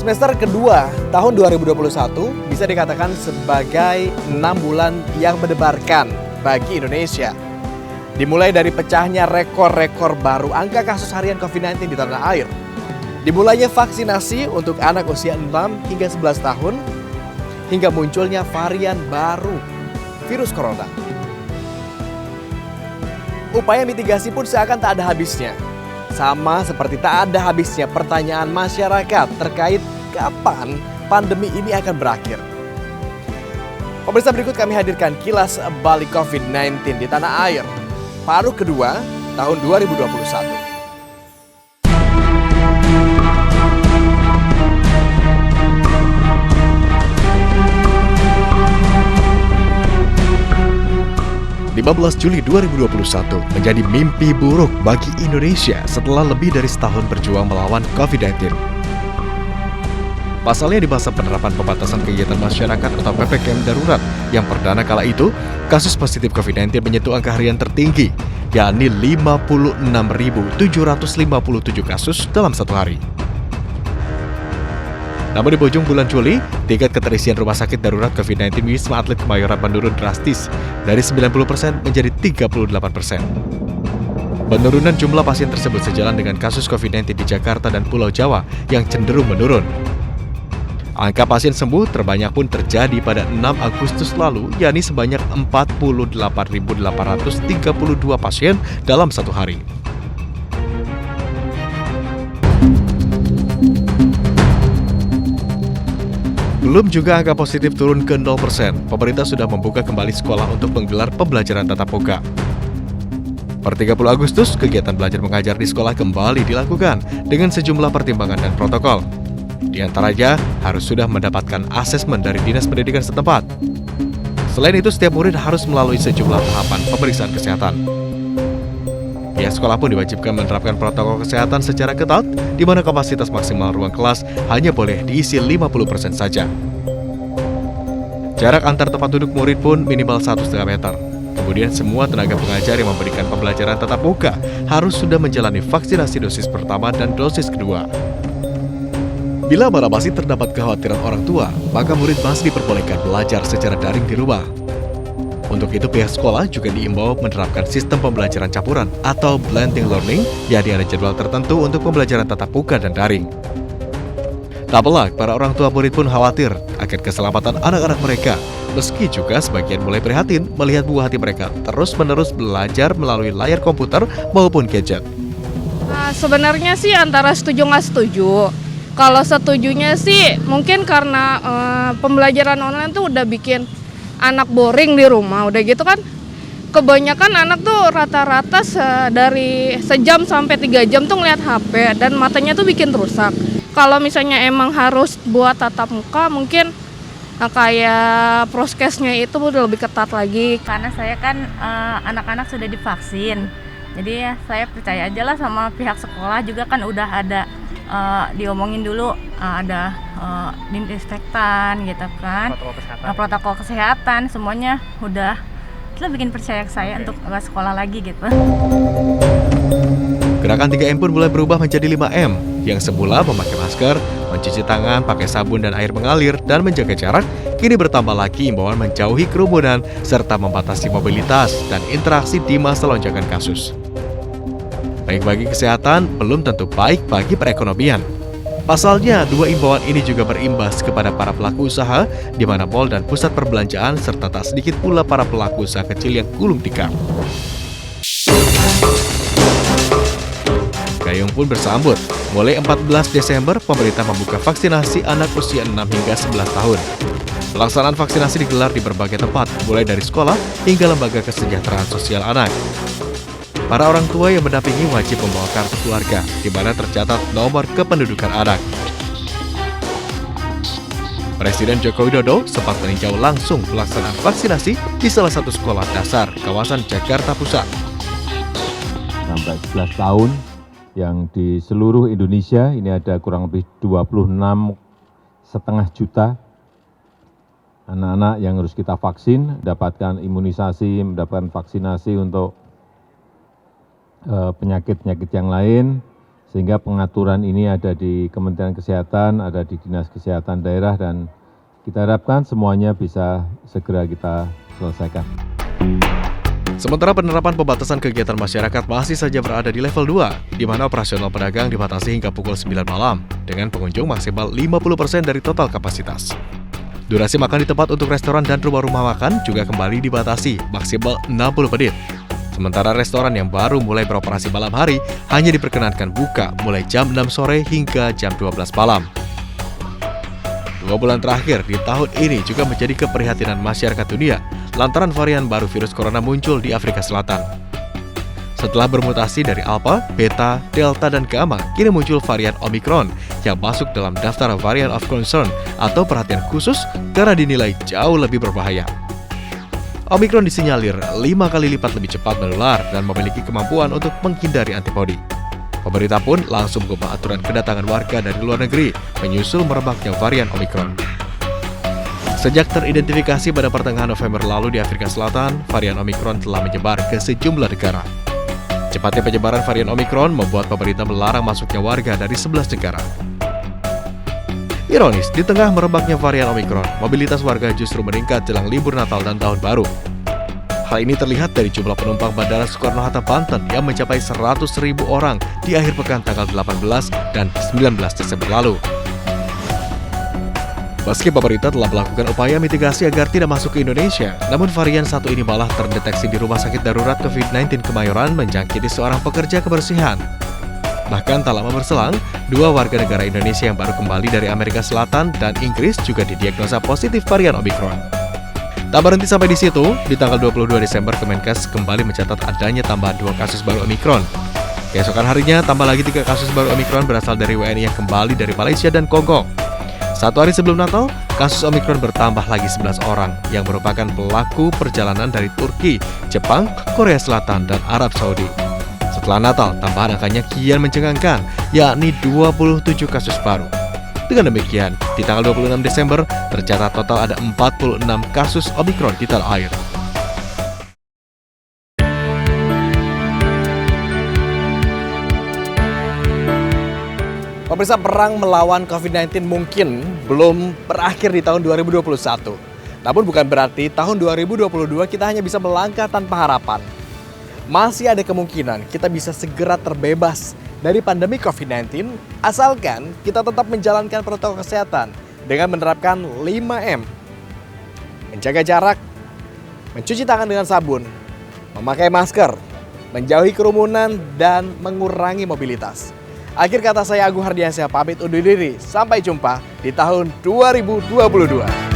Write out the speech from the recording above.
Semester kedua tahun 2021 bisa dikatakan sebagai 6 bulan yang mendebarkan bagi Indonesia. Dimulai dari pecahnya rekor-rekor baru angka kasus harian COVID-19 di tanah air. Dimulainya vaksinasi untuk anak usia 6 hingga 11 tahun, hingga munculnya varian baru virus corona. Upaya mitigasi pun seakan tak ada habisnya. Sama seperti tak ada habisnya pertanyaan masyarakat terkait kapan pandemi ini akan berakhir. Pemirsa, berikut kami hadirkan kilas balik COVID-19 di tanah air paruh kedua tahun 2021. 15 Juli 2021 menjadi mimpi buruk bagi Indonesia setelah lebih dari setahun berjuang melawan COVID-19. Pasalnya di masa penerapan pembatasan kegiatan masyarakat atau PPKM darurat yang perdana kala itu, kasus positif COVID-19 menyentuh angka harian tertinggi, yakni 56.757 kasus dalam satu hari. Namun di ujung bulan Juli, tingkat keterisian rumah sakit darurat COVID-19 Wisma Atlet Kemayoran menurun drastis dari 90% menjadi 38%. Penurunan jumlah pasien tersebut sejalan dengan kasus COVID-19 di Jakarta dan Pulau Jawa yang cenderung menurun. Angka pasien sembuh terbanyak pun terjadi pada 6 Agustus lalu, yakni sebanyak 48.832 pasien dalam satu hari. Belum juga angka positif turun ke 0%, pemerintah sudah membuka kembali sekolah untuk menggelar pembelajaran tatap muka. Per 30 Agustus, kegiatan belajar mengajar di sekolah kembali dilakukan dengan sejumlah pertimbangan dan protokol. Di antaranya, harus sudah mendapatkan asesmen dari Dinas Pendidikan setempat. Selain itu, setiap murid harus melalui sejumlah tahapan pemeriksaan kesehatan. Pihak sekolah pun diwajibkan menerapkan protokol kesehatan secara ketat, di mana kapasitas maksimal ruang kelas hanya boleh diisi 50% saja. Jarak antar tempat duduk murid pun minimal 1,5 meter. Kemudian semua tenaga pengajar yang memberikan pembelajaran tatap muka harus sudah menjalani vaksinasi dosis pertama dan dosis kedua. Bila masih terdapat kekhawatiran orang tua, maka murid masih diperbolehkan belajar secara daring di rumah. Untuk itu, pihak sekolah juga diimbau menerapkan sistem pembelajaran campuran atau blended learning, yakni ada jadwal tertentu untuk pembelajaran tatap muka dan daring. Tak pelak, para orang tua murid pun khawatir akan keselamatan anak-anak mereka, meski juga sebagian mulai prihatin melihat buah hati mereka terus-menerus belajar melalui layar komputer maupun gadget. Sebenarnya sih antara setuju nggak setuju. Kalau setujunya sih mungkin karena pembelajaran online tuh udah bikin anak boring di rumah, udah gitu kan kebanyakan anak tuh rata-rata dari sejam sampai 3 jam tuh ngeliat HP dan matanya tuh bikin rusak. Kalau misalnya emang harus buat tatap muka, mungkin kayak proskesnya itu udah lebih ketat lagi. Karena saya kan anak-anak sudah divaksin, jadi ya saya percaya aja lah sama pihak sekolah juga kan udah ada diomongin dulu ada disinfektan gitu kan, protokol kesehatan semuanya udah, itu bikin percaya saya untuk nggak sekolah lagi gitu. Gerakan 3M pun mulai berubah menjadi 5M, yang semula memakai masker, mencuci tangan, pakai sabun dan air mengalir, dan menjaga jarak, kini bertambah lagi imbauan menjauhi kerumunan, serta membatasi mobilitas dan interaksi di masa lonjakan kasus. Baik bagi kesehatan, belum tentu baik bagi perekonomian. Pasalnya, dua imbauan ini juga berimbas kepada para pelaku usaha, di mana mal dan pusat perbelanjaan, serta tak sedikit pula para pelaku usaha kecil yang gulung tikar. Gayung pun bersambut. Mulai 14 Desember, pemerintah membuka vaksinasi anak usia 6 hingga 11 tahun. Pelaksanaan vaksinasi digelar di berbagai tempat, mulai dari sekolah hingga lembaga kesejahteraan sosial anak. Para orang tua yang mendampingi wajib membawa kartu keluarga, di mana tercatat nomor kependudukan anak. Presiden Joko Widodo sempat meninjau langsung pelaksanaan vaksinasi di salah satu sekolah dasar kawasan Jakarta Pusat. Sampai 11 tahun yang di seluruh Indonesia ini ada kurang lebih 26,5 juta anak-anak yang harus kita vaksin, mendapatkan imunisasi, mendapatkan vaksinasi untuk penyakit-penyakit yang lain, Sehingga pengaturan ini ada di Kementerian Kesehatan, ada di Dinas Kesehatan Daerah, dan kita harapkan semuanya bisa segera kita selesaikan. Sementara penerapan pembatasan kegiatan masyarakat masih saja berada di level 2, di mana operasional pedagang dibatasi hingga pukul 9 malam, dengan pengunjung maksimal 50% dari total kapasitas. Durasi makan di tempat untuk restoran dan rumah-rumah makan juga kembali dibatasi, maksimal 60 menit. Sementara restoran yang baru mulai beroperasi malam hari hanya diperkenankan buka mulai jam 6 sore hingga jam 12 malam. 2 bulan terakhir di tahun ini juga menjadi keprihatinan masyarakat dunia lantaran varian baru virus corona muncul di Afrika Selatan. Setelah bermutasi dari Alpha, Beta, Delta, dan Gamma, kini muncul varian Omicron yang masuk dalam daftar varian of concern atau perhatian khusus karena dinilai jauh lebih berbahaya. Omicron disinyalir 5 kali lipat lebih cepat menular dan memiliki kemampuan untuk menghindari antibodi. Pemerintah pun langsung mengubah aturan kedatangan warga dari luar negeri menyusul merebaknya varian Omicron. Sejak teridentifikasi pada pertengahan November lalu di Afrika Selatan, varian Omicron telah menyebar ke sejumlah negara. Cepatnya penyebaran varian Omicron membuat pemerintah melarang masuknya warga dari 11 negara. Ironis, di tengah merebaknya varian Omicron, mobilitas warga justru meningkat jelang libur Natal dan Tahun Baru. Hal ini terlihat dari jumlah penumpang Bandara Soekarno-Hatta Banten yang mencapai 100.000 orang di akhir pekan tanggal 18 dan 19 Desember lalu. Meski pemerintah telah melakukan upaya mitigasi agar tidak masuk ke Indonesia, namun varian satu ini malah terdeteksi di Rumah Sakit Darurat COVID-19 Kemayoran menjangkiti seorang pekerja kebersihan. Bahkan tak lama berselang, 2 warga negara Indonesia yang baru kembali dari Amerika Selatan dan Inggris juga didiagnosa positif varian Omicron. Tak berhenti sampai di situ, di tanggal 22 Desember Kemenkes kembali mencatat adanya tambahan 2 kasus baru Omicron. Keesokan harinya, tambah lagi 3 kasus baru Omicron berasal dari WNI yang kembali dari Malaysia dan Kongo. 1 hari sebelum Natal, kasus Omicron bertambah lagi 11 orang yang merupakan pelaku perjalanan dari Turki, Jepang, Korea Selatan, dan Arab Saudi. Setelah Natal, tambahan angkanya kian mencengangkan, yakni 27 kasus baru. Dengan demikian, di tanggal 26 Desember, tercatat total ada 46 kasus Omicron di tanah air. Pemirsa, perang melawan COVID-19 mungkin belum berakhir di tahun 2021. Namun bukan berarti tahun 2022 kita hanya bisa melangkah tanpa harapan. Masih ada kemungkinan kita bisa segera terbebas dari pandemi COVID-19 asalkan kita tetap menjalankan protokol kesehatan dengan menerapkan 5M. Menjaga jarak, mencuci tangan dengan sabun, memakai masker, menjauhi kerumunan, dan mengurangi mobilitas. Akhir kata, saya Agung Hardiansyah pamit undur diri. Sampai jumpa di tahun 2022.